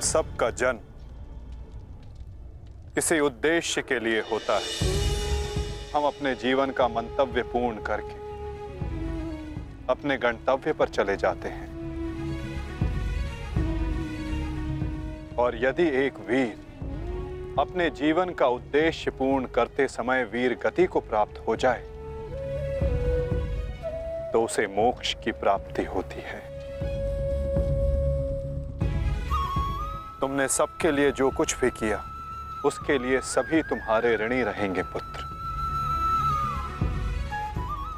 सब का जन्म किसी उद्देश्य के लिए होता है। हम अपने जीवन का मंतव्य पूर्ण करके अपने गंतव्य पर चले जाते हैं। और यदि एक वीर अपने जीवन का उद्देश्य पूर्ण करते समय वीर गति को प्राप्त हो जाए तो उसे मोक्ष की प्राप्ति होती है। तुमने सबके लिए जो कुछ भी किया उसके लिए सभी तुम्हारे ऋणी रहेंगे पुत्र।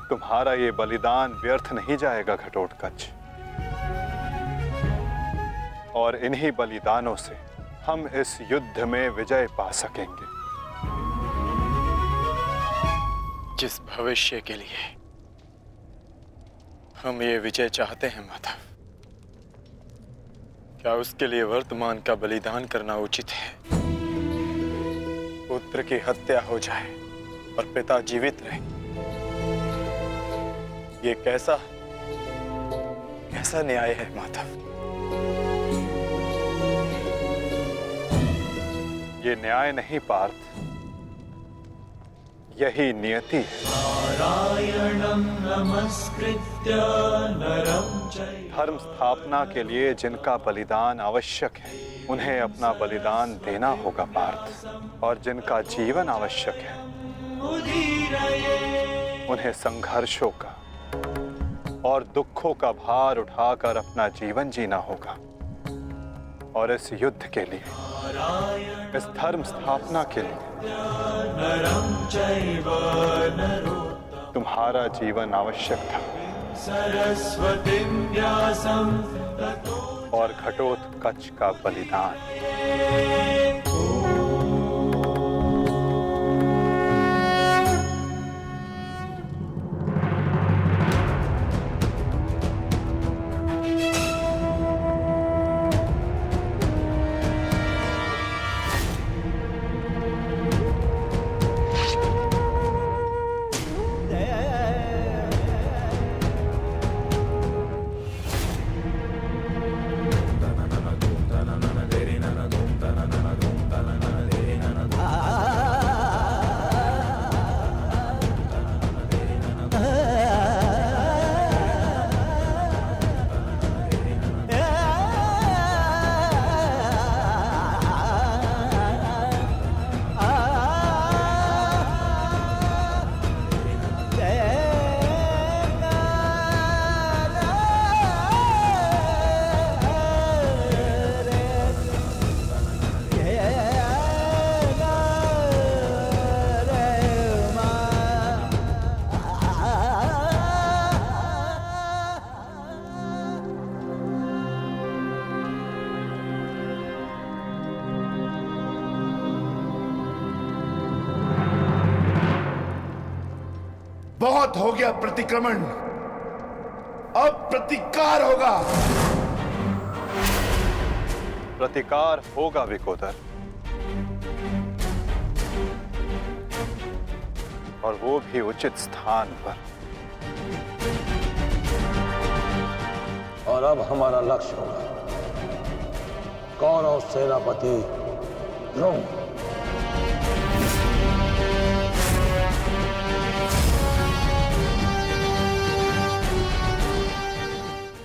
तुम्हारा ये बलिदान व्यर्थ नहीं जाएगा घटोत्कच। और इन्हीं बलिदानों से हम इस युद्ध में विजय पा सकेंगे। जिस भविष्य के लिए हम ये विजय चाहते हैं माधव, क्या उसके लिए वर्तमान का बलिदान करना उचित है? पुत्र की हत्या हो जाए और पिता जीवित रहे, ये कैसा न्याय है माधव? ये न्याय नहीं पार्थ, यही नियति है। नारायणं नमस्कृत्य नरं चैव धर्म स्थापना के लिए जिनका बलिदान आवश्यक है उन्हें अपना बलिदान देना होगा पार्थ। और जिनका जीवन आवश्यक है उन्हें संघर्षों का और दुखों का भार उठाकर अपना जीवन जीना होगा। और इस युद्ध के लिए, इस धर्म स्थापना के लिए नरं चैव नरोत्तमं तुम्हारा जीवन आवश्यक था। सरस्वतीं व्यासं ततो और घटोत्कच का बलिदान। बहुत हो गया प्रतिक्रमण, अब प्रतिकार होगा। प्रतिकार होगा विकोदर, और वो भी उचित स्थान पर। और अब हमारा लक्ष्य होगा कौरव सेनापति द्रोण।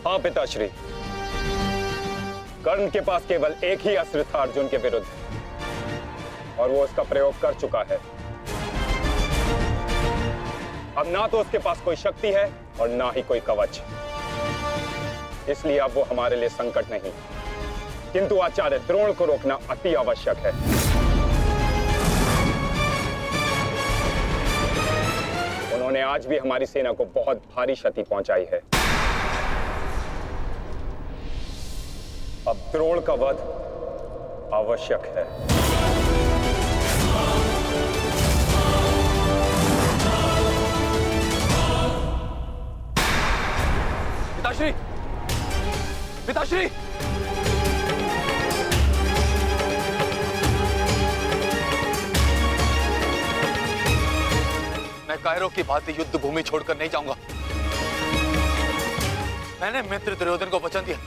हाँ पिताश्री, कर्ण के पास केवल एक ही अस्त्र था अर्जुन के विरुद्ध, और वो उसका प्रयोग कर चुका है। अब ना तो उसके पास कोई शक्ति है और ना ही कोई कवच, इसलिए अब वो हमारे लिए संकट नहीं, किंतु आचार्य द्रोण को रोकना अति आवश्यक है। उन्होंने आज भी हमारी सेना को बहुत भारी क्षति पहुंचाई है। अब द्रोण का वध आवश्यक है। पिताश्री, पिताश्री, मैं कायरों की भांति युद्ध भूमि छोड़कर नहीं जाऊंगा। मैंने मित्र दुर्योधन को वचन दिया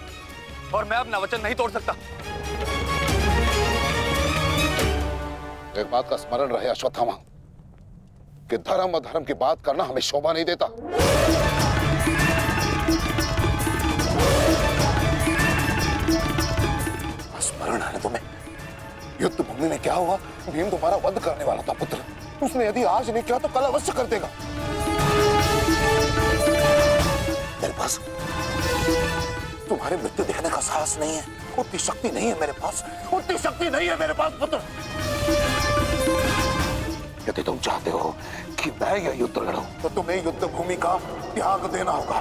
और मैं अपना वचन नहीं तोड़ सकता। एक बात का स्मरण रहे अश्वत्थामा कि धर्म अधर्म की बात करना हमें शोभा नहीं देता। स्मरण है तुम्हें युद्ध भूमि में क्या हुआ? भीम तुम्हारा वध करने वाला था पुत्र। उसने यदि आज नहीं किया तो कल अवश्य कर देगा। मेरे पास तुम्हारे मृत्यु देखने का साहस नहीं है, उतनी शक्ति नहीं है मेरे पास, उतनी शक्ति नहीं है मेरे पास पुत्र। यदि तुम चाहते हो कि मैं यह युद्ध लड़ूं, तो तुम्हें युद्ध भूमि का त्याग देना होगा।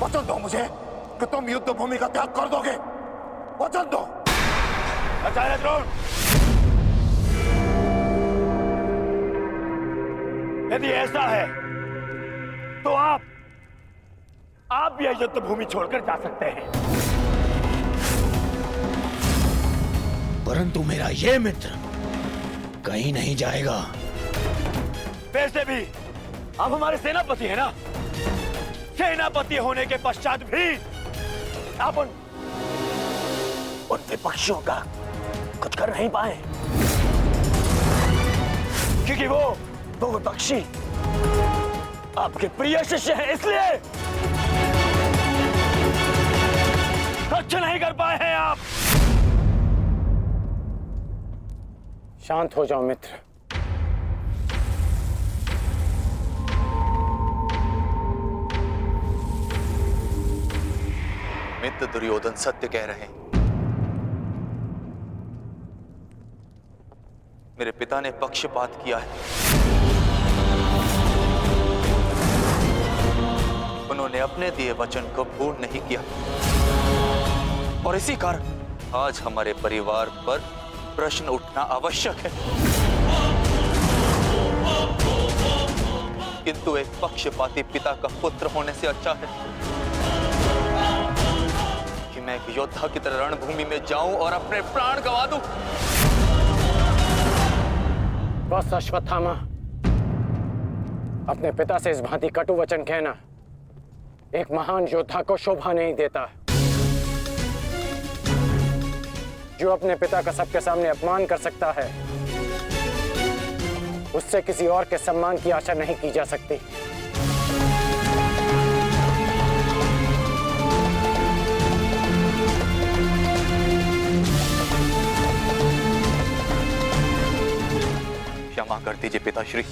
वचन दो मुझे कि तुम युद्ध भूमि का त्याग कर दोगे। वचन दो। आचार्य द्रोण, यदि ऐसा है तो आप यह युद्ध भूमि छोड़कर जा सकते हैं, परंतु मेरा यह मित्र कहीं नहीं जाएगा। वैसे भी आप हमारे सेनापति हैं ना? सेनापति होने के पश्चात भी आप उन विपक्षियों का कुछ कर नहीं पाए, क्योंकि वो विपक्षी आपके प्रिय शिष्य हैं, इसलिए कुछ नहीं कर पाए हैं आप। शांत हो जाओ मित्र। मित्र दुर्योधन सत्य कह रहे हैं। मेरे पिता ने पक्षपात किया है। उन्होंने अपने दिए वचन को पूर्ण नहीं किया और इसी कारण आज हमारे परिवार पर प्रश्न उठना आवश्यक है। किंतु एक पक्षपाती पिता का पुत्र होने से अच्छा है कि मैं एक योद्धा की तरह रणभूमि में जाऊं और अपने प्राण गंवा दूं। बस अश्वत्थामा, अपने पिता से इस भांति कटु वचन कहना एक महान योद्धा को शोभा नहीं देता। जो अपने पिता का सबके सामने अपमान कर सकता है, उससे किसी और के सम्मान की आशा नहीं की जा सकती। क्षमा कर दीजिए पिताश्री,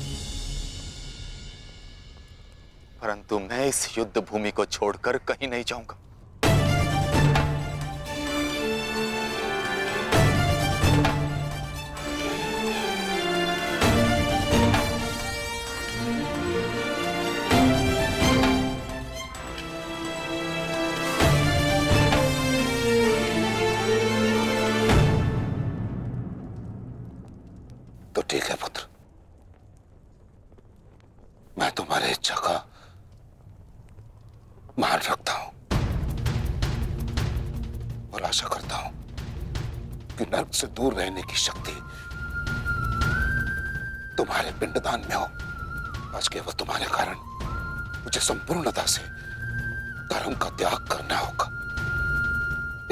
परंतु मैं इस युद्ध भूमि को छोड़कर कहीं नहीं जाऊंगा। तो ठीक है पुत्र, मैं तुम्हारी इच्छा का मान रखता हूं और आशा करता हूं कि नर्क से दूर रहने की शक्ति तुम्हारे पिंडदान में हो। आज केवल तुम्हारे कारण मुझे संपूर्णता से धर्म का त्याग करना होगा।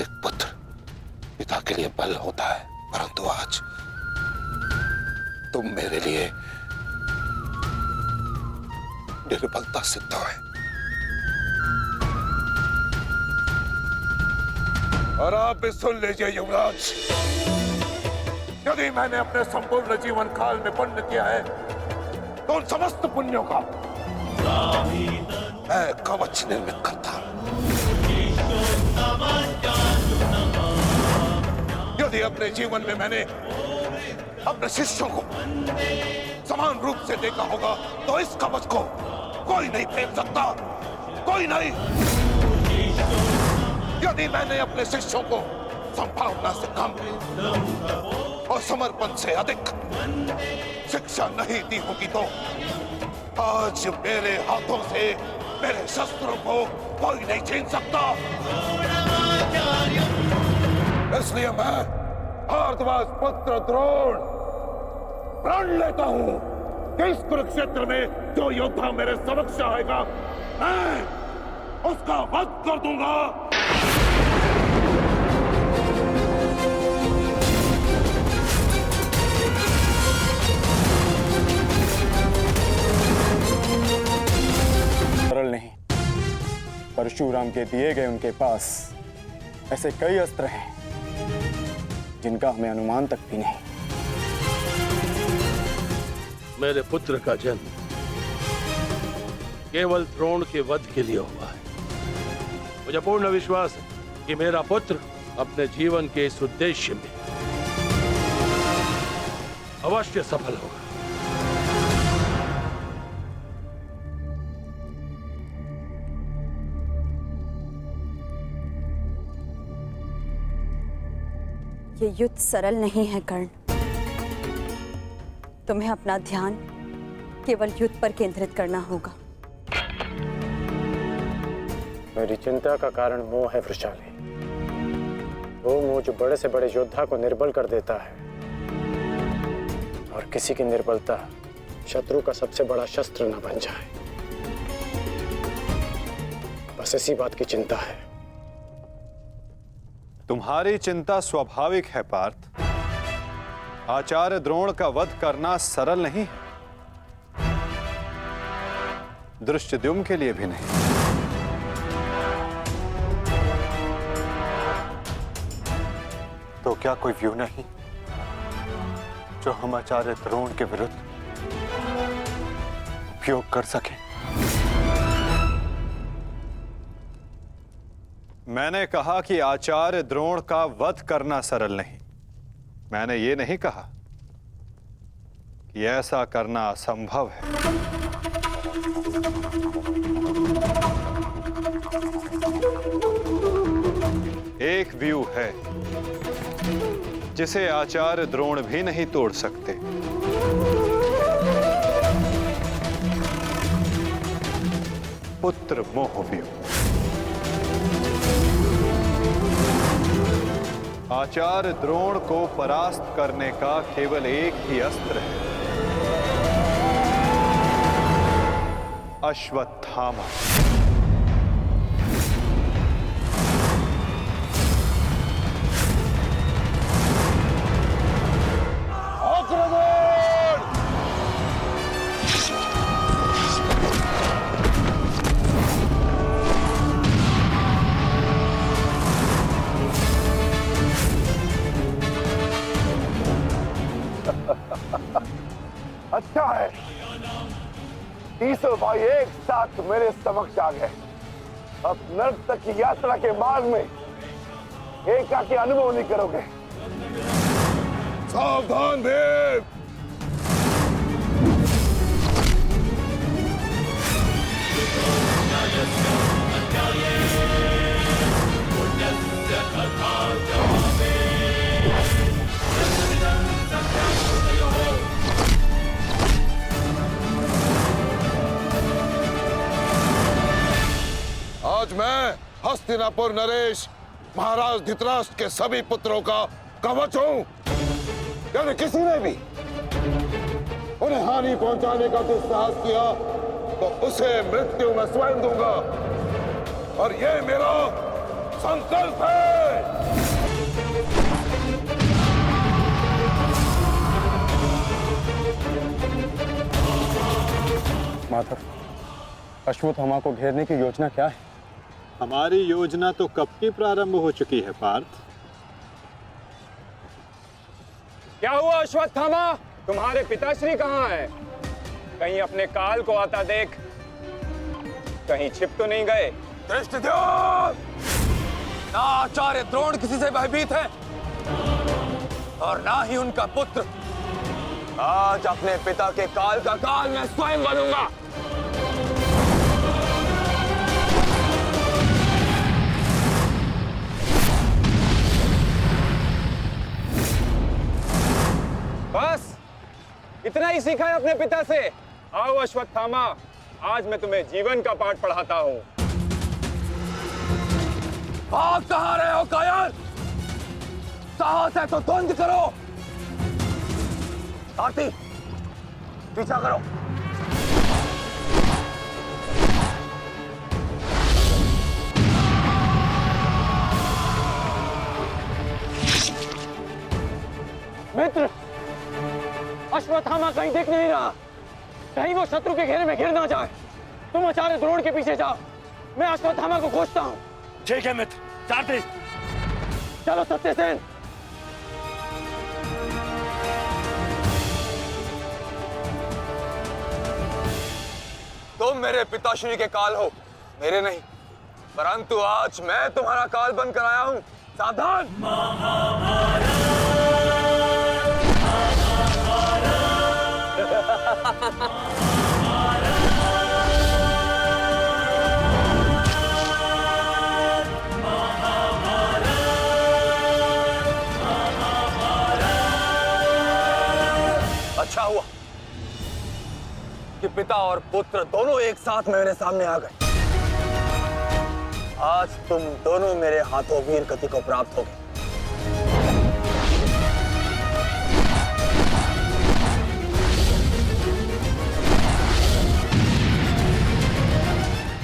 एक पुत्र पिता के लिए बल होता है, परंतु आज तुम मेरे लिए निर्बलता सिद्ध है। और आप भी सुन लीजिए युवराज, यदि मैंने अपने संपूर्ण जीवन काल में पुण्य किया है तो उन समस्त पुण्यों का मैं कवच निर्मित करता हूं। यदि अपने जीवन में मैंने अपने शिष्यों को समान रूप से देखा होगा तो इस कवच को कोई नहीं फेंक सकता, कोई नहीं। यदि मैंने अपने शिष्यों को संभावना से कम और समर्पण से अधिक शिक्षा नहीं दी होगी तो आज मेरे हाथों से मेरे शस्त्रों को कोई नहीं छीन सकता। इसलिए मैं भारद्वाज पुत्र द्रोण प्रण लेता हूं कि इस कुरुक्षेत्र में जो योद्धा मेरे समक्ष आएगा मैं उसका वध कर दूंगा। परशुराम के दिए गए उनके पास ऐसे कई अस्त्र हैं जिनका हमें अनुमान तक भी नहीं। मेरे पुत्र का जन्म केवल द्रोण के वध के लिए हुआ है। मुझे पूर्ण विश्वास है कि मेरा पुत्र अपने जीवन के इस उद्देश्य में अवश्य सफल होगा। ये युद्ध सरल नहीं है कर्ण। तुम्हें अपना ध्यान केवल युद्ध पर केंद्रित करना होगा। मेरी चिंता का कारण मोह है वृषाली। वो मोह जो बड़े से बड़े योद्धा को निर्बल कर देता है, और किसी की निर्बलता शत्रु का सबसे बड़ा शस्त्र न बन जाए। बस इसी बात की चिंता है। तुम्हारी चिंता स्वाभाविक है पार्थ। आचार्य द्रोण का वध करना सरल नहीं है, दृष्टद्युम्न के लिए भी नहीं। तो क्या कोई व्यू नहीं जो हम आचार्य द्रोण के विरुद्ध उपयोग कर सके? मैंने कहा कि आचार्य द्रोण का वध करना सरल नहीं। मैंने ये नहीं कहा कि ऐसा करना असंभव है। एक व्यू है जिसे आचार्य द्रोण भी नहीं तोड़ सकते। पुत्र मोह व्यू। आचार्य द्रोण को परास्त करने का केवल एक ही अस्त्र है, अश्वत्थामा। अच्छा है, तीसों भाई एक साथ मेरे समक्ष आ गए। अब नर्क तक की यात्रा के मार्ग में एकाकी अनुभव नहीं करोगे। सावधान भीम। आज मैं हस्तिनापुर नरेश महाराज धृतराष्ट्र के सभी पुत्रों का कवच हूं। यदि किसी ने भी उन्हें हानि पहुंचाने का दुस्साहस किया तो उसे मृत्यु में स्वयं दूंगा, और ये मेरा संकल्प है। माधव, अश्वत्थामा को घेरने की योजना क्या है? हमारी योजना तो कब की प्रारंभ हो चुकी है पार्थ। क्या हुआ अश्वत्थामा? तुम्हारे पिताश्री कहाँ हैं? कहीं अपने काल को आता देख कहीं छिप तो नहीं गए? दृष्टद्युम्न! ना आचार्य द्रोण किसी से भयभीत है और ना ही उनका पुत्र। आज अपने पिता के काल का काल मैं स्वयं बनूंगा। बस इतना ही सीखा है अपने पिता से? आओ अश्वत्थामा, आज मैं तुम्हें जीवन का पाठ पढ़ाता हूं। भाग कहां रहे हो कायर? साहस है तो द्वंद करो। आरती, पीछा करो। मित्र, अश्वत्थामा कहीं दिख नहीं रहा। कहीं वो शत्रु के घेरे में घिर ना जाए। तुम आचार्य द्रोण के पीछे जाओ मैं अश्वत्थामा को खोजता हूँ। ठीक है मित्र, सारथी चलो सत्यसेन। तुम मेरे पिताश्री के काल हो, मेरे नहीं। परंतु आज मैं तुम्हारा काल बनकर आया हूं। सावधान। अच्छा हुआ कि पिता और पुत्र दोनों एक साथ मेरे सामने आ गए। आज तुम दोनों मेरे हाथों वीर गति को प्राप्त होगे।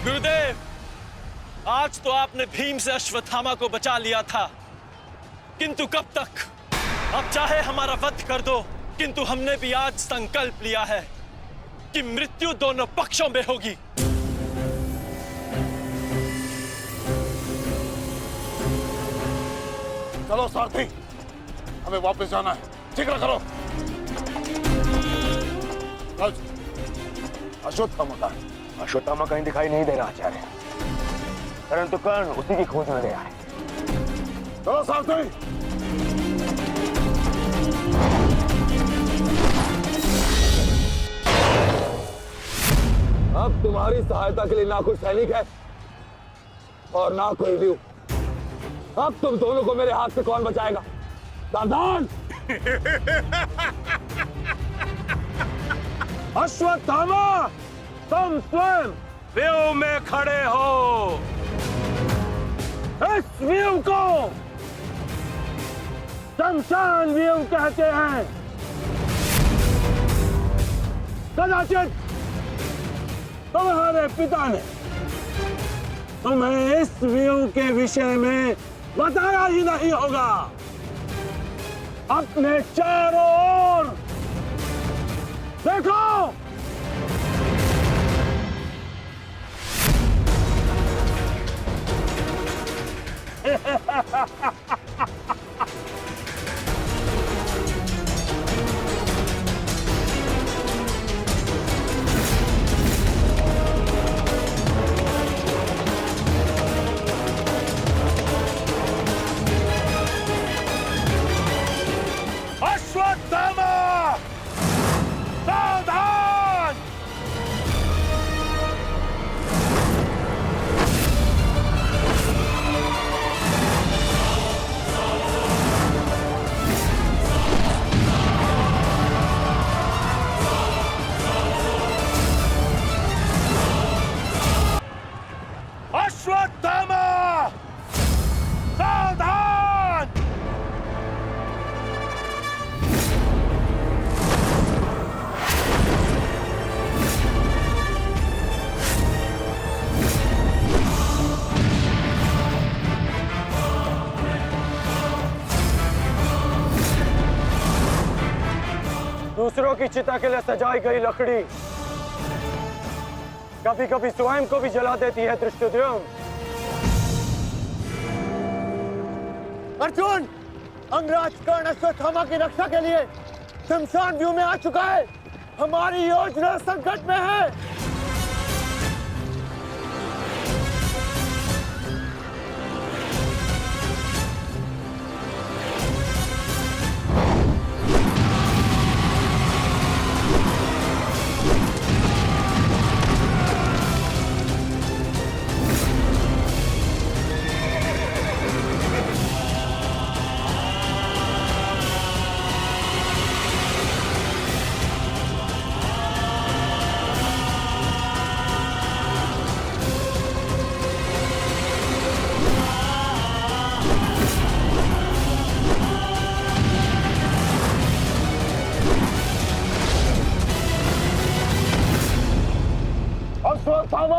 गुरुदेव, आज तो आपने भीम से अश्वत्थामा को बचा लिया था, किंतु कब तक? अब चाहे हमारा वध कर दो, किंतु हमने भी आज संकल्प लिया है कि मृत्यु दोनों पक्षों में होगी। चलो सारथी, हमें वापस जाना है। शीघ्र करो। अश्वत्थामा का है? अश्वत्थामा कहीं दिखाई नहीं दे रहा आचार्य, परंतु कर्ण उसी की खोज में गया है। चलो सारथी। अब तुम्हारी सहायता के लिए ना कोई सैनिक है और ना कोई व्यू। अब तुम दोनों को मेरे हाथ से कौन बचाएगा? सावधान। अश्वत्थामा, तुम स्वयं व्यू में खड़े हो। इस व्यू को शमशान व्यू कहते हैं। कदाचित तुम्हारे पिता ने तुम्हें इस व्यू के विषय में बताया ही नहीं होगा। अपने चारों ओर देखो। अश्वत्थामा, सावधान। अश्वत्थामा, सावधान। दूसरों की चिता के लिए सजाई गई लकड़ी कभी कभी स्वयं को भी जला देती है। धृष्टद्युम्न, अर्जुन, अंगराज कर्ण अश्वत्थामा की रक्षा के लिए शमशान व्यू में आ चुका है। हमारी योजना संकट में है। अश्वत्थामा,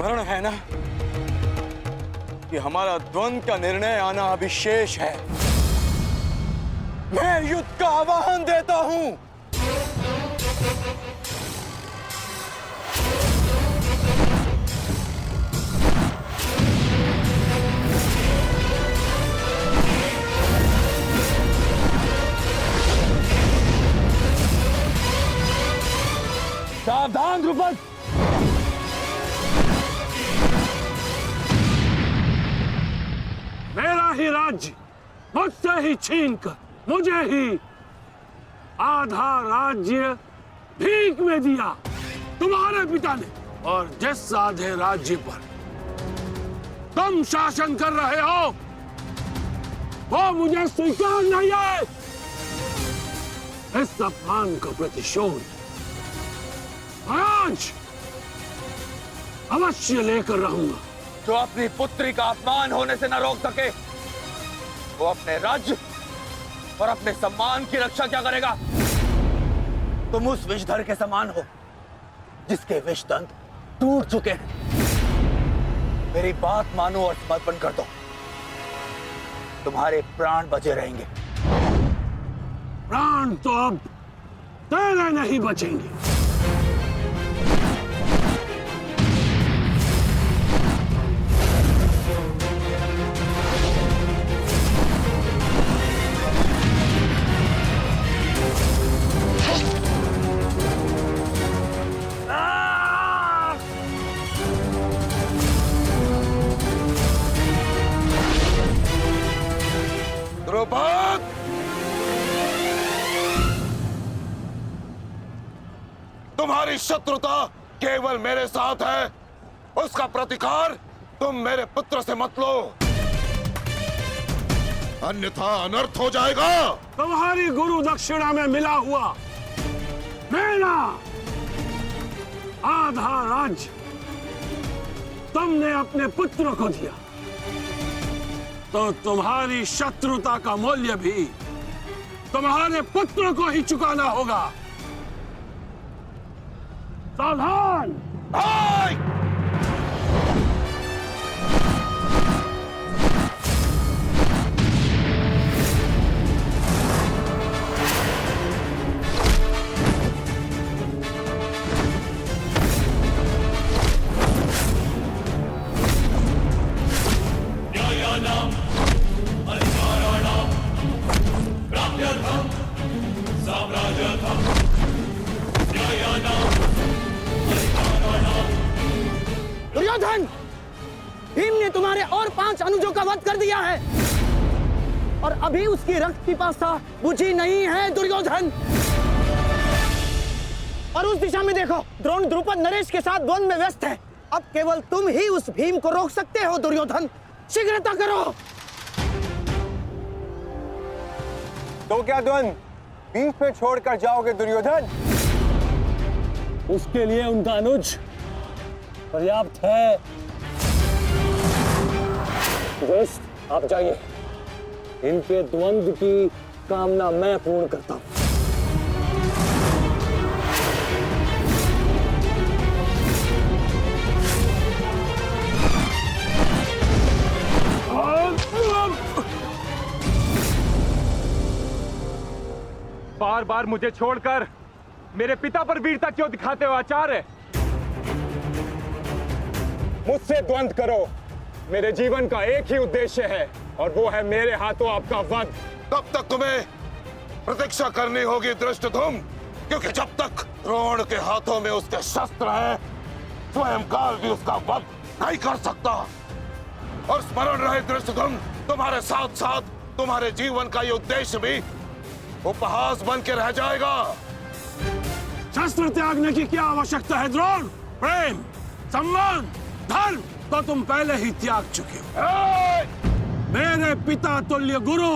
स्मरण है ना कि हमारा द्वंद्व का निर्णय आना अभी शेष है। मैं युद्ध का आह्वान देता हूं। सावधान द्रुपद। मेरा ही राज्य मुझसे ही छीनकर मुझे ही आधा राज्य भीख में दिया तुम्हारे पिता ने, और जिस आधे राज्य पर तुम शासन कर रहे हो वो मुझे स्वीकार नहीं है। इस अपमान का प्रतिशोध आज अवश्य लेकर रहूंगा। जो अपनी पुत्री का अपमान होने से न रोक सके वो अपने राज्य और अपने सम्मान की रक्षा क्या करेगा? तुम उस विषधर के समान हो जिसके विषदंत टूट चुके हैं। मेरी बात मानो और समर्पण कर दो, तुम्हारे प्राण बचे रहेंगे। प्राण तो अब तेरे नहीं बचेंगे। द्रुपद, तुम्हारी शत्रुता केवल मेरे साथ है, उसका प्रतिकार तुम मेरे पुत्र से मत लो, अन्यथा अनर्थ हो जाएगा। तुम्हारी गुरु दक्षिणा में मिला हुआ मेरा आधा राज्य तुमने अपने पुत्र को दिया, तो तुम्हारी शत्रुता का मूल्य भी तुम्हारे पुत्र को ही चुकाना होगा। सावधान। दुर्योधन, भीम ने तुम्हारे और 5 अनुजों का वध कर दिया है और अभी उसकी रक्त पिपासा बुझी नहीं है दुर्योधन। और उस दिशा में देखो, द्रोण द्रुपद नरेश के साथ द्वंद्व में व्यस्त है। अब केवल तुम ही उस भीम को रोक सकते हो दुर्योधन, शीघ्रता करो। तो क्या द्वंद्व बीच पे छोड़कर जाओगे दुर्योधन? उसके लिए उनका अनुज पर्याप्त है। दोस्त, आप जाइए, इनके द्वंद्व की कामना मैं पूर्ण करता हूं। बार बार मुझे छोड़कर मेरे पिता पर वीरता क्यों दिखाते हो आचार्य? मुझसे द्वंद्व करो, मेरे जीवन का एक ही उद्देश्य है और वो है मेरे हाथों आपका वध। तब तक तुम्हें प्रतीक्षा करनी होगी धृष्टद्युम्न, क्योंकि जब तक द्रोण के हाथों में उसके शस्त्र हैं, स्वयं काल भी उसका वध नहीं कर सकता। और स्मरण रहे धृष्टद्युम्न, तुम्हारे साथ साथ तुम्हारे जीवन का ये उद्देश्य भी उपहास बन के रह जाएगा। शस्त्र त्यागने की क्या आवश्यकता है द्रोण? प्रेम, सम्मान, धर्म तो तुम पहले ही त्याग चुके हो। मेरे पिता तुल्य गुरु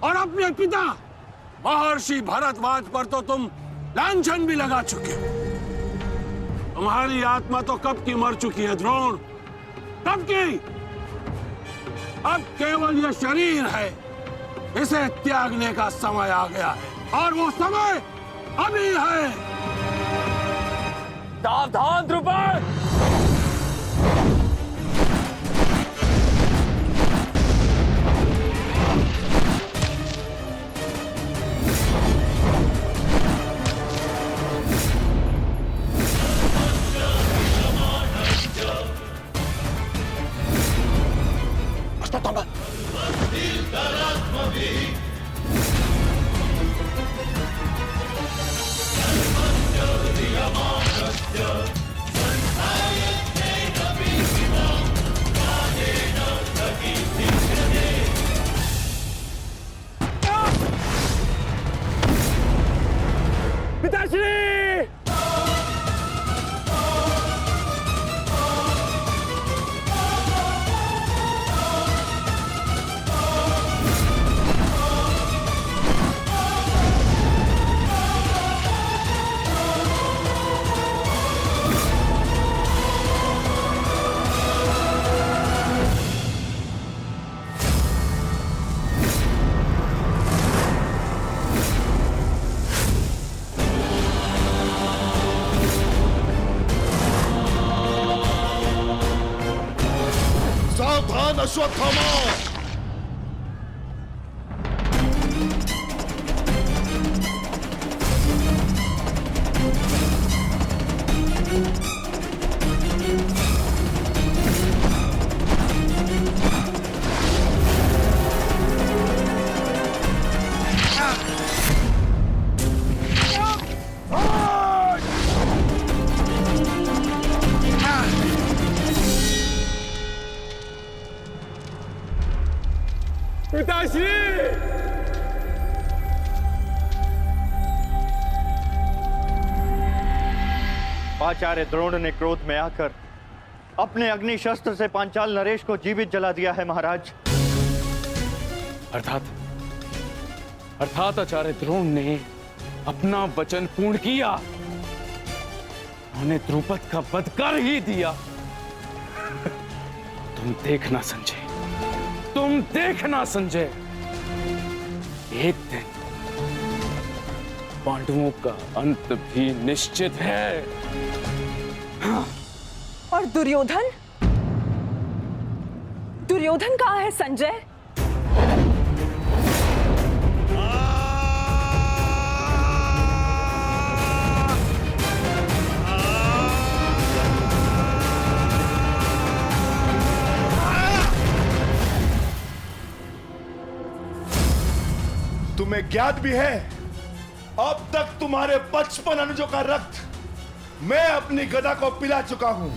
और अपने पिता महर्षि भरद्वाज पर तो तुम लांछन भी लगा चुके हो। तुम्हारी आत्मा तो कब की मर चुकी है द्रोण, कब की। अब केवल यह शरीर है, इसे त्यागने का समय आ गया है और वो समय अभी है। सावधान द्रुपद। सावधान अश्वत्थामा। आचार्य द्रोण ने क्रोध में आकर अपने अग्नि शस्त्र से पांचाल नरेश को जीवित जला दिया है महाराज। अर्थात आचार्य द्रोण ने अपना वचन पूर्ण किया। उन्होंने द्रुपद का वध कर ही दिया। तुम देखना संजय, तुम देखना संजय, एक दिन पांडवों का अंत भी निश्चित है। और दुर्योधन? दुर्योधन कहाँ है संजय? तुम्हें ज्ञात भी है, अब तक तुम्हारे 55 अनुजों का रक्त मैं अपनी गदा को पिला चुका हूं।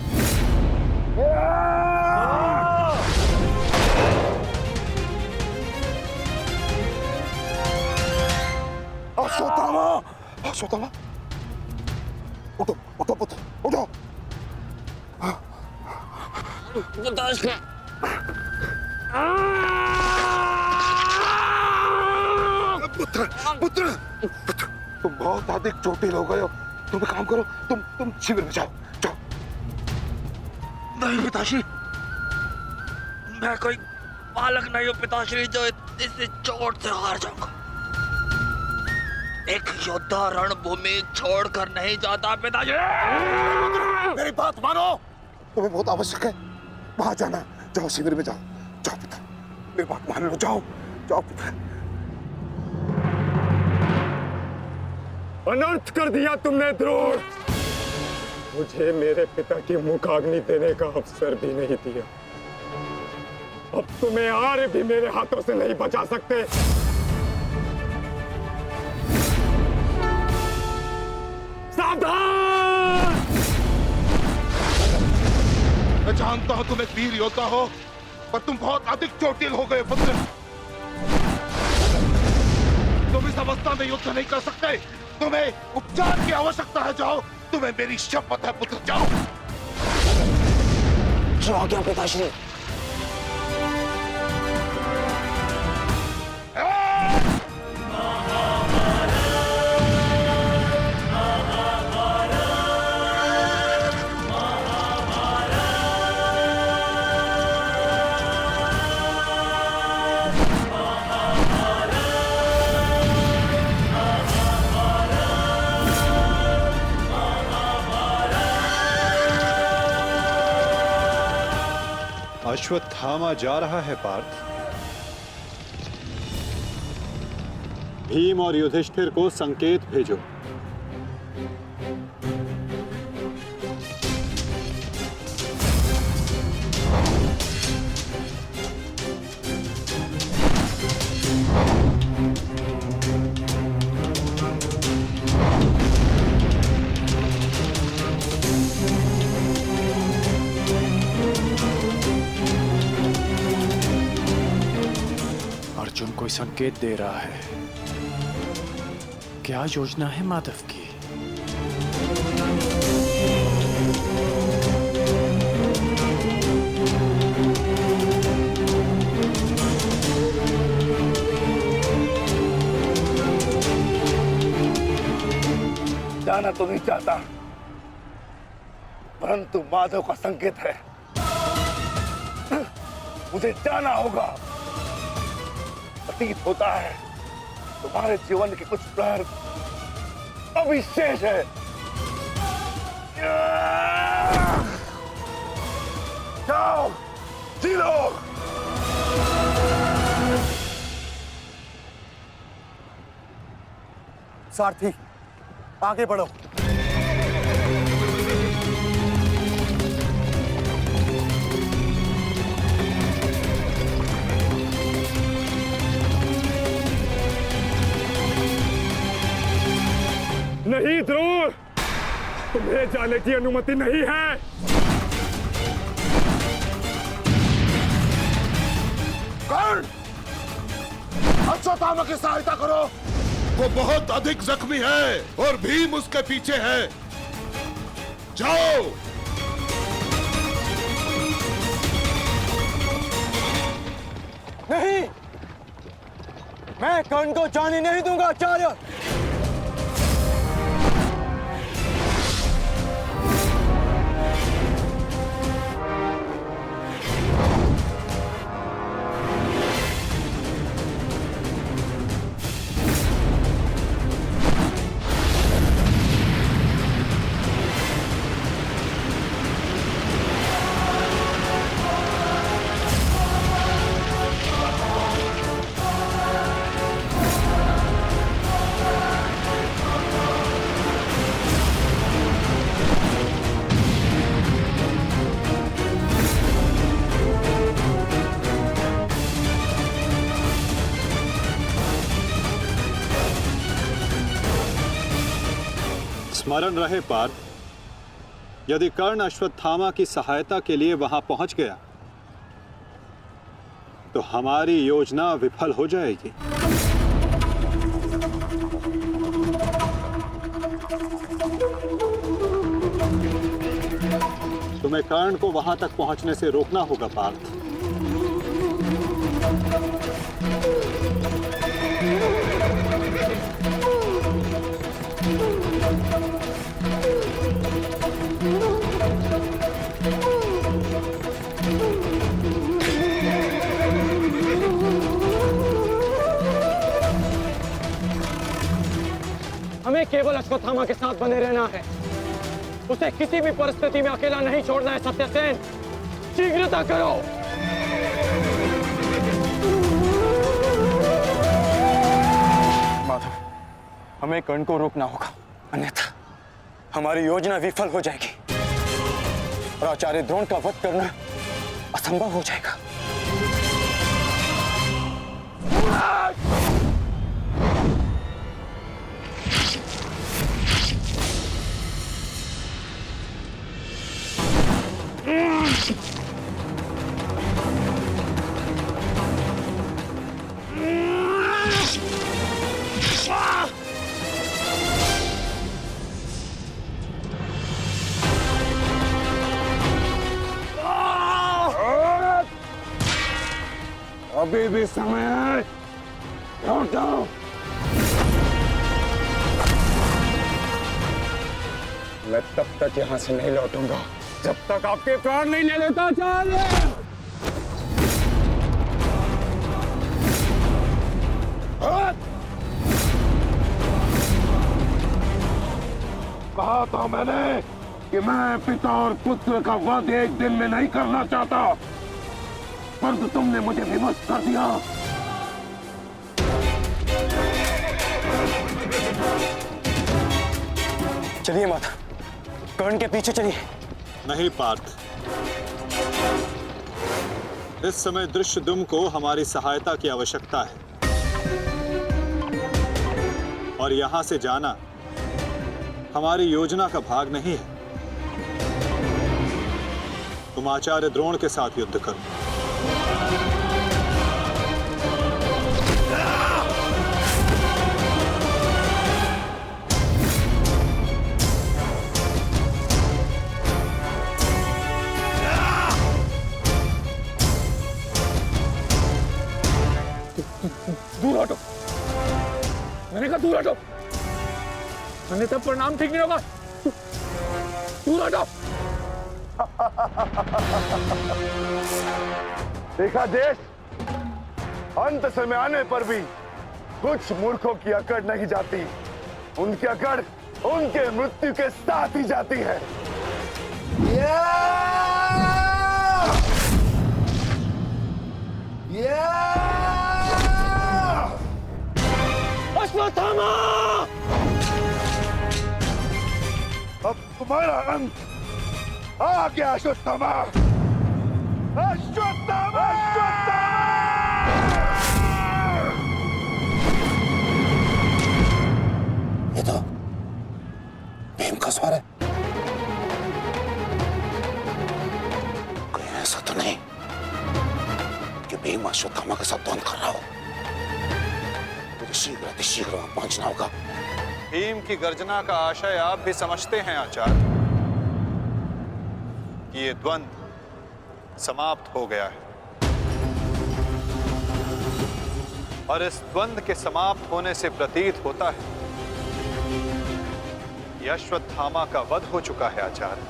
अश्वत्थामा, अश्वत्थामा, उठो, उठो पुत्र, उठो। पुत्र, पुत्र, पुत्र, तुम बहुत अधिक चोटिल हो गए हो। तुम एक काम करो, तुम शिविर में जाओ, जाओ। नहीं पिताश्री, मैं कोई बालक नहीं हूं पिताश्री जो इस चोट से हार जाऊंगा। एक योद्धा रणभूमि छोड़कर नहीं जाता पिताश्री। मेरी बात मानो, तुम्हें बहुत आवश्यक है वहां जाना। जाओ शिविर में जाओ, जाओ पुत्र, मेरी बात मान लो, जाओ, जाओ पुत्र। अनर्थ कर दिया तुमने द्रोण। मुझे मेरे पिता की मुखाग्नि देने का अवसर भी नहीं दिया। अब तुम्हें आर्य भी मेरे हाथों से नहीं बचा सकते। सावधान! मैं जानता हूं तुम एक वीर योद्धा हो, पर तुम बहुत अधिक चोटिल हो गए पुत्र। तुम इस अवस्था में युद्ध नहीं कर सकते। तुम्हें उपचार की आवश्यकता है। जाओ, तुम्हें मेरी शपथ है पुत्र, जाओ। जो आ गया पिताश्री। अश्वत्थामा जा रहा है पार्थ। भीम और युधिष्ठिर को संकेत भेजो। कोई संकेत दे रहा है। क्या योजना है माधव की? जाना तो नहीं चाहता, परंतु माधव का संकेत है। मुझे जाना होगा। प्रतीत होता है तुम्हारे जीवन के कुछ प्रहर अभी शेष है। जाओ, जी लो। सारथी, आगे बढ़ो। नहीं द्रोण, तुम्हें जाने की अनुमति नहीं है। कर्ण, अश्वत्थामा की सहायता करो। वो बहुत अधिक जख्मी है और भीम उसके पीछे है। जाओ। नहीं, मैं कर्ण को जाने नहीं दूंगा आचार्य। स्मरण रहे पार्थ, यदि कर्ण अश्वत्थामा की सहायता के लिए वहां पहुंच गया तो हमारी योजना विफल हो जाएगी। तुम्हें कर्ण को वहां तक पहुंचने से रोकना होगा पार्थ। हमें केवल अश्वत्थामा के साथ बने रहना है। उसे किसी भी परिस्थिति में अकेला नहीं छोड़ना है। सत्यसेन, शीघ्रता करो। माधव, हमें कर्ण को रोकना होगा, अन्यथा हमारी योजना विफल हो जाएगी और आचार्य द्रोण का वध करना असंभव हो जाएगा। अभी भी समय है। लौटो। मैं तब तक यहां से नहीं लौटूंगा जब तक आपके प्राण नहीं ले लेता आचार्य। कहा था मैंने कि मैं पिता और पुत्र का वध एक दिन में नहीं करना चाहता, परंतु तुमने मुझे विवश कर दिया। चलिए माता, कर्ण के पीछे चलिए। नहीं पार्थ, इस समय दृश्यद्युम्न को हमारी सहायता की आवश्यकता है और यहां से जाना हमारी योजना का भाग नहीं है। तुम आचार्य द्रोण के साथ युद्ध करो। दूर हटो, मैंने कहा दूर हटो, मैंने तब प्रणाम ठीक नहीं होगा, दूर हटो। देखा देश, अंत समय आने पर भी कुछ मूर्खों की अकड़ नहीं जाती, उनकी अकड़ उनके मृत्यु के साथ ही जाती है। अश्वत्थामा! अब तुम्हारा अंत आ गया अश्वत्थामा! अश्वत्थामा! ये तो भीम का स्वर है। कोई ऐसा तो नहीं कि भीम अश्वत्थामा के साथ द्वंद्व कर रहा हो। मुझे शीघ्र अतिशीघ्र वहां पहुंचना होगा। भीम की गर्जना का आशय आप भी समझते हैं आचार्य कि ये द्वंद्व समाप्त हो गया है, और इस द्वंद्व के समाप्त होने से प्रतीत होता है कि अश्वत्थामा का वध हो चुका है आचार्य।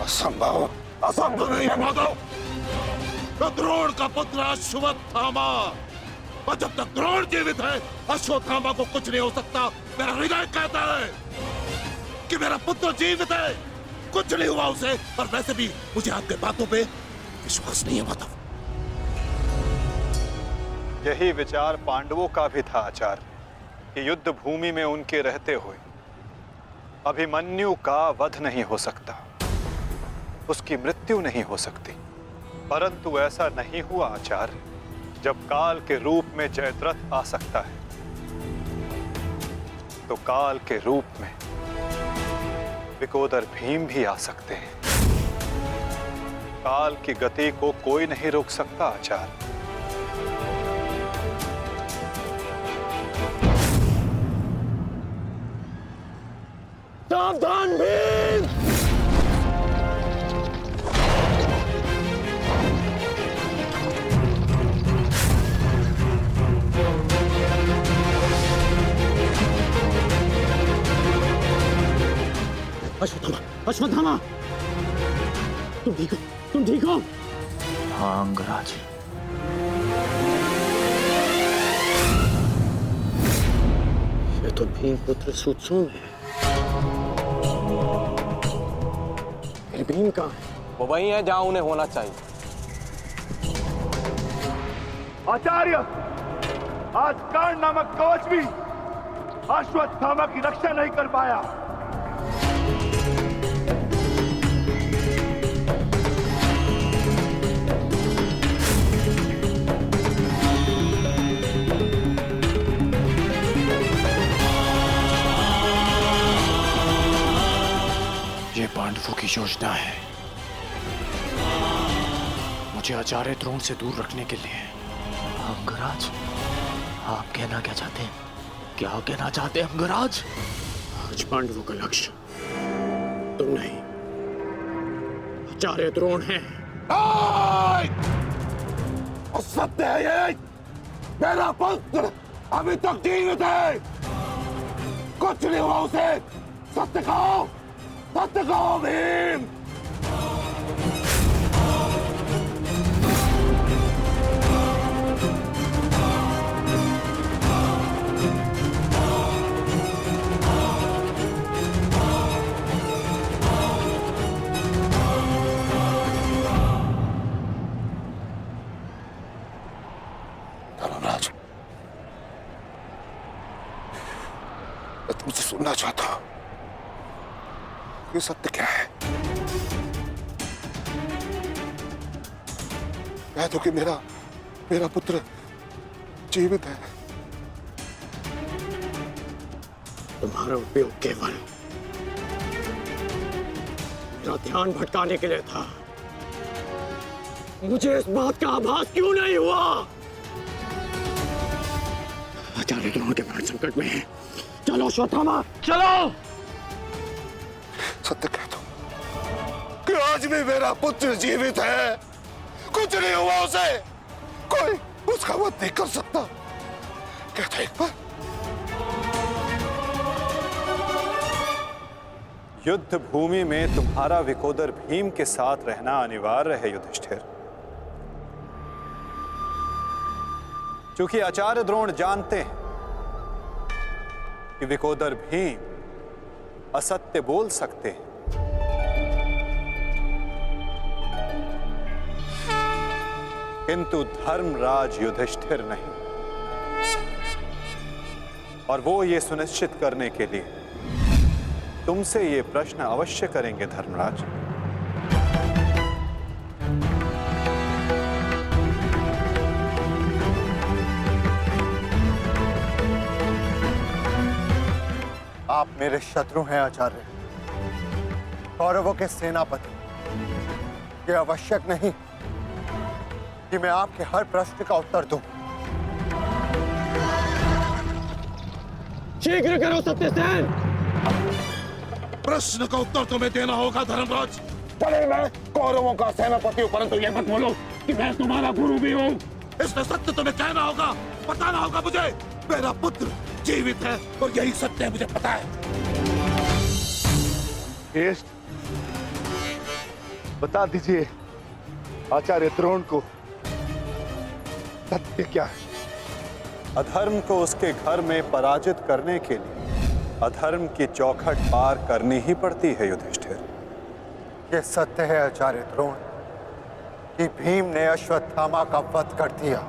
असंभव, असंभव नहीं है माधव। तो द्रोण का पुत्र अश्वत्थामा, और जब तक द्रोण जीवित है अश्वत्थामा को कुछ नहीं हो सकता। मेरा हृदय कहता है कि मेरा पुत्र जीवित है, कुछ नहीं हुआ उसे। और वैसे भी मुझे आपके बातों पे विश्वास नहीं है माधव। यही विचार पांडवों का भी था आचार्य कि युद्ध भूमि में उनके रहते हुए अभिमन्यु का वध नहीं हो सकता, उसकी मृत्यु नहीं हो सकती। परंतु ऐसा नहीं हुआ आचार्य। जब काल के रूप में जयद्रथ आ सकता है, तो काल के रूप में विकोदर भीम भी आ सकते हैं। काल की गति को कोई नहीं रोक सकता आचार्य। सावधान भीम! अश्वत्थामा, अश्वत्थामा, तुम ठीक हो? तुम ठीक हो? हाँ अंगराज, ये तो भीम पुत्र सुत्सोम है। फिर भीम कहाँ है? वो वही है जहां उन्हें होना चाहिए। आचार्य, आज कर्ण नामक कवच भी अश्वत्थामा की रक्षा नहीं कर पाया। ये पांडवों की योजना है, मुझे आचार्य द्रोण से दूर रखने के लिए। अंगराज, आप कहना क्या चाहते हैं? क्या कहना चाहते हैं अंगराज? आज पांडवों का लक्ष्य तुम नहीं, आचार्य द्रोण है। सत्य है ये, मेरा पुत्र अभी तक जीवित है, कुछ नहीं हुआ उसे। सत्य कहो, सत्य कहो भीम। धर्मराज, मैं तुमसे सुनना चाहता हूं, ये सत्य क्या है? कह दो कि मेरा पुत्र जीवित है। तुम्हारा उपयोग केवल मेरा ध्यान भटकाने के लिए था। मुझे इस बात का आभास क्यों नहीं हुआ? आचार्य द्रोण के प्राण संकट में है। चलो अश्वत्थामा, चलो। सत्य कह दो कि आज भी मेरा पुत्र जीवित है, कुछ नहीं हुआ उसे, कोई उसका वध नहीं कर सकता। कहता एक बार युद्ध भूमि में तुम्हारा विकोदर भीम के साथ रहना अनिवार्य है युधिष्ठिर, क्योंकि आचार्य द्रोण जानते हैं कि विकोदर भीम असत्य बोल सकते हैं, किंतु धर्मराज युधिष्ठिर नहीं। और वो ये सुनिश्चित करने के लिए तुमसे ये प्रश्न अवश्य करेंगे धर्मराज। आप मेरे शत्रु हैं आचार्य, कौरवों के सेनापति। ये आवश्यक नहीं कि मैं आपके हर प्रश्न का उत्तर दूं। शीघ्र करो सत्यसेन। प्रश्न का उत्तर तुम्हें देना होगा धर्मराज। भले मैं कौरवों का सेनापति हूं, परंतु ये मत बोलो कि मैं तुम्हारा गुरु भी हूं। इसमें सत्य तुम्हें कहना होगा, बताना होगा मुझे। मेरा पुत्र जीवित है और यही सत्य है, मुझे पता है। बता दीजिए आचार्य द्रोण को सत्य क्या है? अधर्म को उसके घर में पराजित करने के लिए अधर्म की चौखट पार करनी ही पड़ती है युधिष्ठिर। ये सत्य है आचार्य द्रोण कि भीम ने अश्वत्थामा का वध कर दिया।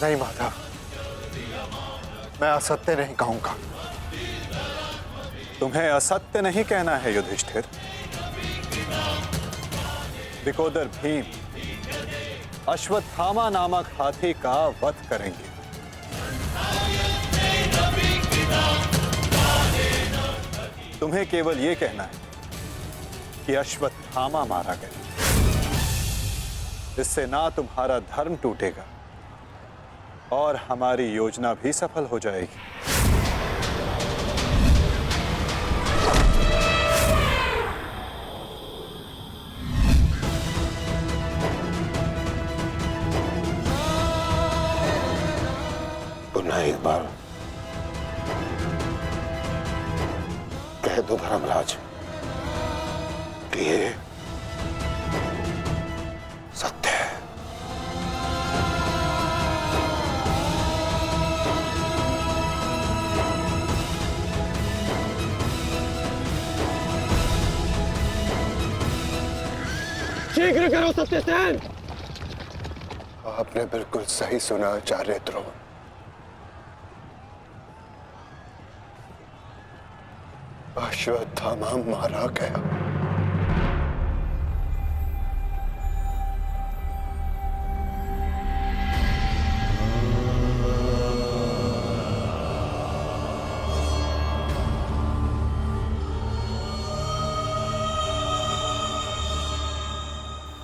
नहीं माधव, मैं असत्य नहीं कहूंगा। तुम्हें असत्य नहीं कहना है युधिष्ठिर। विकोदर भीम अश्वत्थामा नामक हाथी का वध करेंगे। तुम्हें केवल यह कहना है कि अश्वत्थामा मारा गया। इससे ना तुम्हारा धर्म टूटेगा और हमारी योजना भी सफल हो जाएगी। पुनः एक बार कह दो धर्मराज कि ये सत्य है। शीघ्र करो सत्यसेन। आपने बिल्कुल सही सुना आचार्य द्रोण। अश्वत्थामा मारा गया।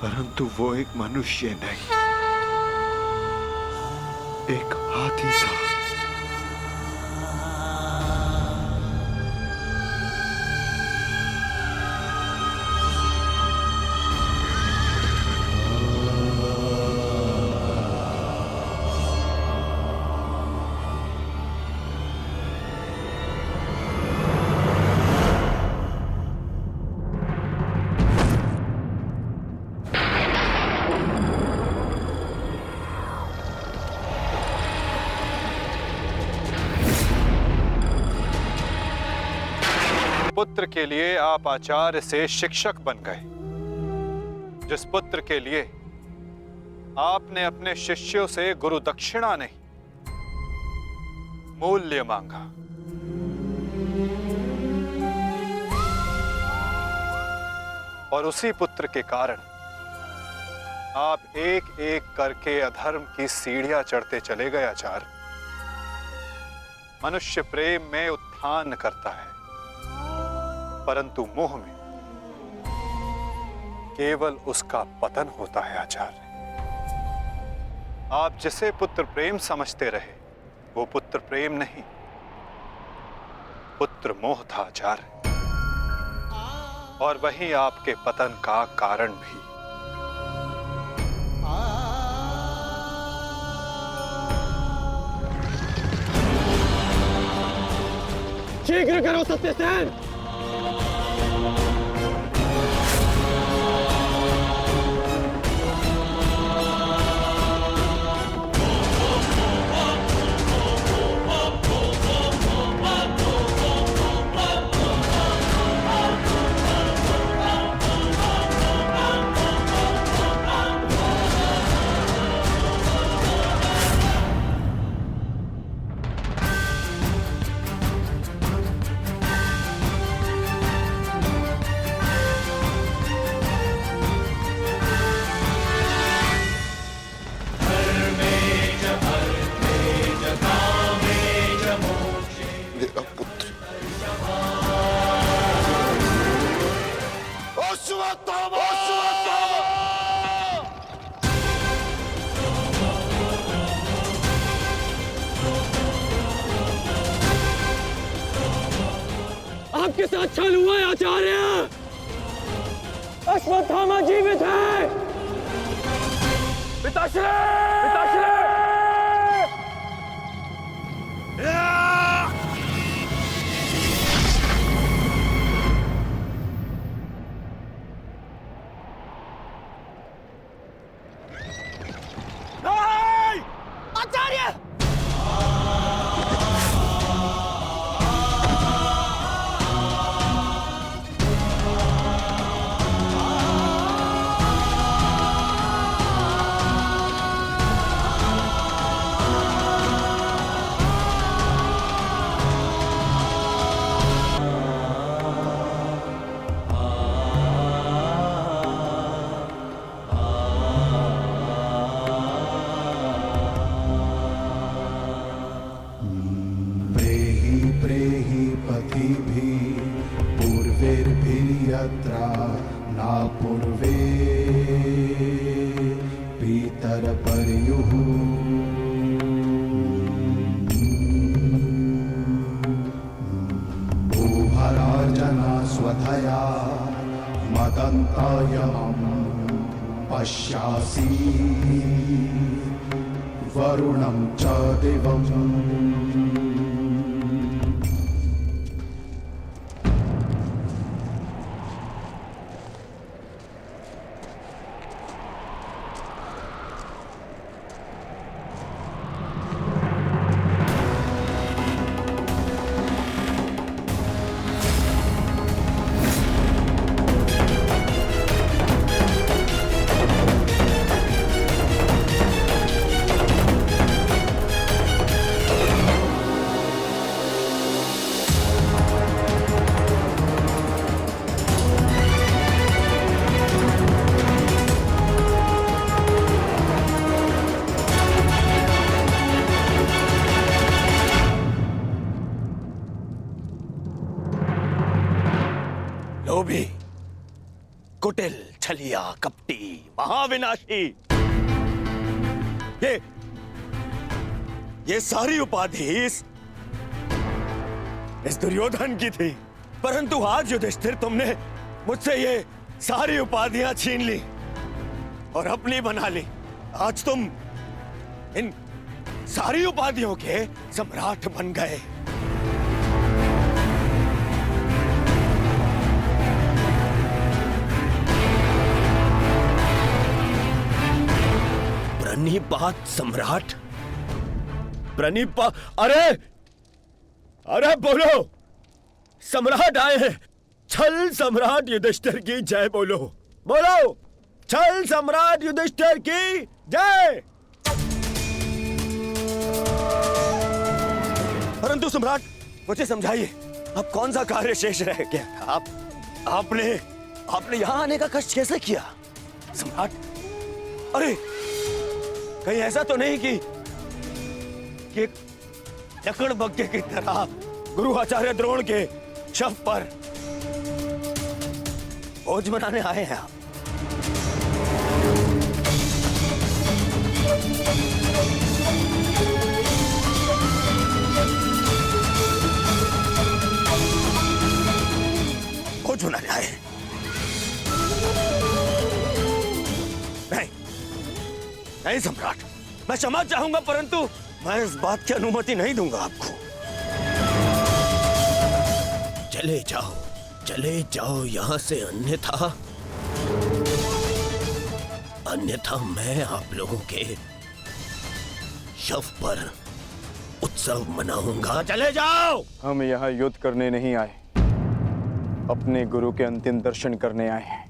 परंतु वो एक मनुष्य नहीं, एक हाथी था। पुत्र के लिए आप आचार्य से शिक्षक बन गए। जिस पुत्र के लिए आपने अपने शिष्यों से गुरु दक्षिणा नहीं मूल्य मांगा, और उसी पुत्र के कारण आप एक एक करके अधर्म की सीढ़ियां चढ़ते चले गए आचार्य। मनुष्य प्रेम में उत्थान करता है, परंतु मोह में केवल उसका पतन होता है आचार्य। आप जिसे पुत्र प्रेम समझते रहे वो पुत्र प्रेम नहीं, पुत्र मोह था आचार्य, और वही आपके पतन का कारण भी। शीघ्र करो सत्यसेन। मेरा पुत्र अश्वत्थामा! आपके साथ छल हुआ है आचार्य। अश्वत्थामा जीवित है। पिताश्री! पिताश्री! आचार्य! यत्रा ना पूर्वे पीतर पर्युः भूभरार्जना स्वधया मदन्तायमं पश्यासि वरुणं च दिवम् लोभी, कुटिल, छलिया, कपटी, महाविनाशी, ये सारी उपाधि इस दुर्योधन की थी। परंतु आज युधिष्ठिर तुमने मुझसे ये सारी उपाधियां छीन ली और अपनी बना ली। आज तुम इन सारी उपाधियों के सम्राट बन गए। प्रणिपात सम्राट, अरे अरे बोलो, सम्राट आए हैं। छल सम्राट युधिष्ठिर की जय बोलो, बोलो छल सम्राट युधिष्ठिर की जय। परंतु सम्राट मुझे समझाइए, अब कौन सा कार्य शेष रह गया था? आपने यहां आने का कष्ट कैसे किया सम्राट? अरे कहीं ऐसा तो नहीं कि लकड़ बग्गे की तरह गुरु आचार्य द्रोण के शव पर भोज मनाने आए हैं आप? नहीं सम्राट, मैं क्षमा चाहूंगा, परंतु मैं इस बात की अनुमति नहीं दूंगा आपको। चले जाओ यहां से, अन्यथा मैं आप लोगों के शव पर उत्सव मनाऊंगा। चले जाओ। हम यहाँ युद्ध करने नहीं आए, अपने गुरु के अंतिम दर्शन करने आए हैं।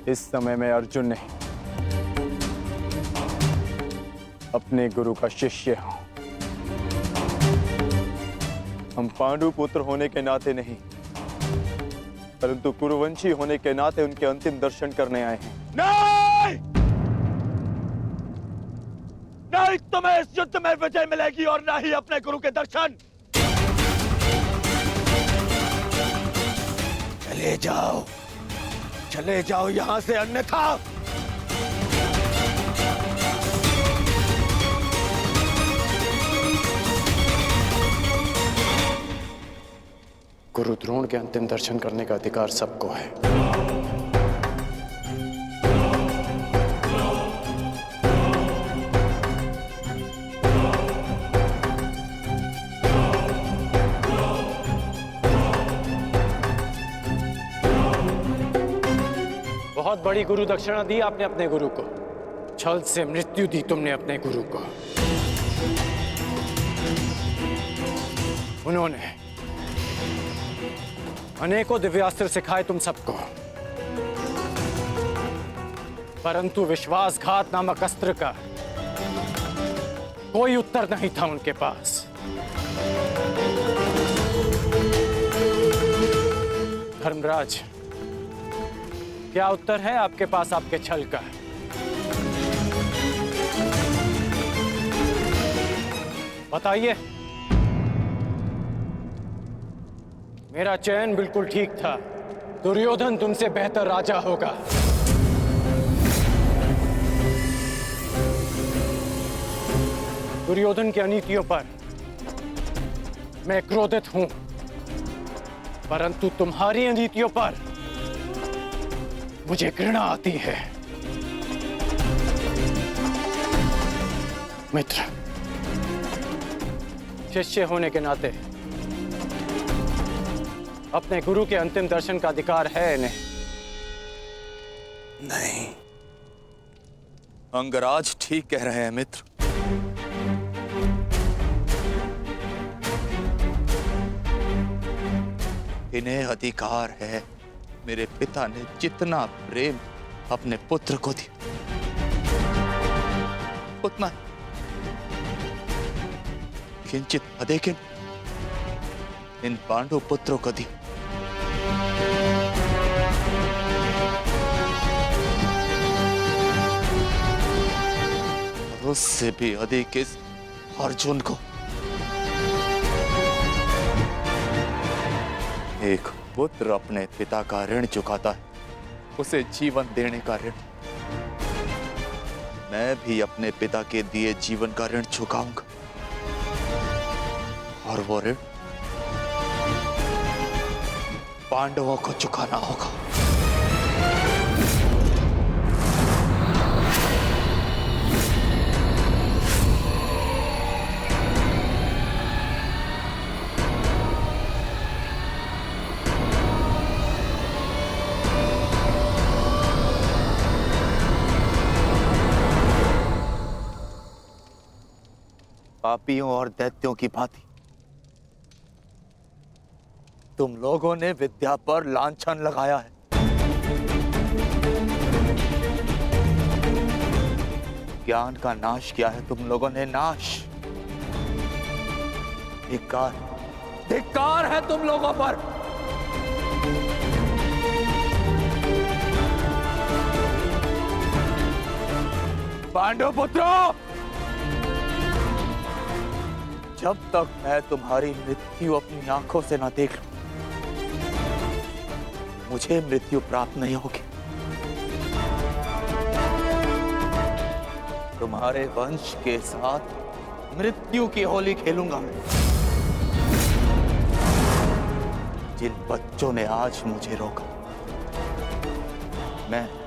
इस समय मैं अर्जुन नहीं, अपने गुरु का शिष्य हूं। हम पांडु पुत्र होने के नाते नहीं, परंतु कुरुवंशी होने के नाते उनके अंतिम दर्शन करने आए हैं। नहीं, तुम्हें इस युद्ध में विजय मिलेगी और ना ही अपने गुरु के दर्शन। चले जाओ यहां से, अन्यथा गुरु द्रोण के अंतिम दर्शन करने का अधिकार सबको है। बहुत बड़ी गुरु दक्षिणा दी आपने अपने गुरु को, छल से मृत्यु दी तुमने अपने गुरु को। उन्होंने अनेकों दिव्यास्त्र सिखाए तुम सबको, परंतु विश्वासघात नामक अस्त्र का कोई उत्तर नहीं था उनके पास। धर्मराज, क्या उत्तर है आपके पास आपके छल का? बताइए। मेरा चयन बिल्कुल ठीक था, दुर्योधन तुमसे बेहतर राजा होगा। दुर्योधन की अनीतियों पर मैं क्रोधित हूं, परंतु तुम्हारी अनीतियों पर मुझे घृणा आती है। मित्र, शिष्य होने के नाते अपने गुरु के अंतिम दर्शन का अधिकार है इन्हें? नहीं, अंगराज ठीक कह रहे हैं मित्र। इन्हें अधिकार है। मेरे पिता ने जितना प्रेम अपने पुत्र को दिया, उतना किंचित अधिक इन पांडु पुत्रों को दिया। उससे भी अधिक इस अर्जुन को। एक पुत्र अपने पिता का ऋण चुकाता है, उसे जीवन देने का ऋण। मैं भी अपने पिता के दिए जीवन का ऋण चुकाऊंगा, और वो ऋण पांडवों को चुकाना होगा। पापियों और दैत्यों की भांति तुम लोगों ने विद्या पर लांछन लगाया है। ज्ञान का नाश किया है तुम लोगों ने, नाश। धिक्कार है तुम लोगों पर। पांडव पुत्रों, जब तक मैं तुम्हारी मृत्यु अपनी आंखों से ना देख लूं, मुझे मृत्यु प्राप्त नहीं होगी। तुम्हारे वंश के साथ मृत्यु की होली खेलूंगा मैं। जिन बच्चों ने आज मुझे रोका, मैं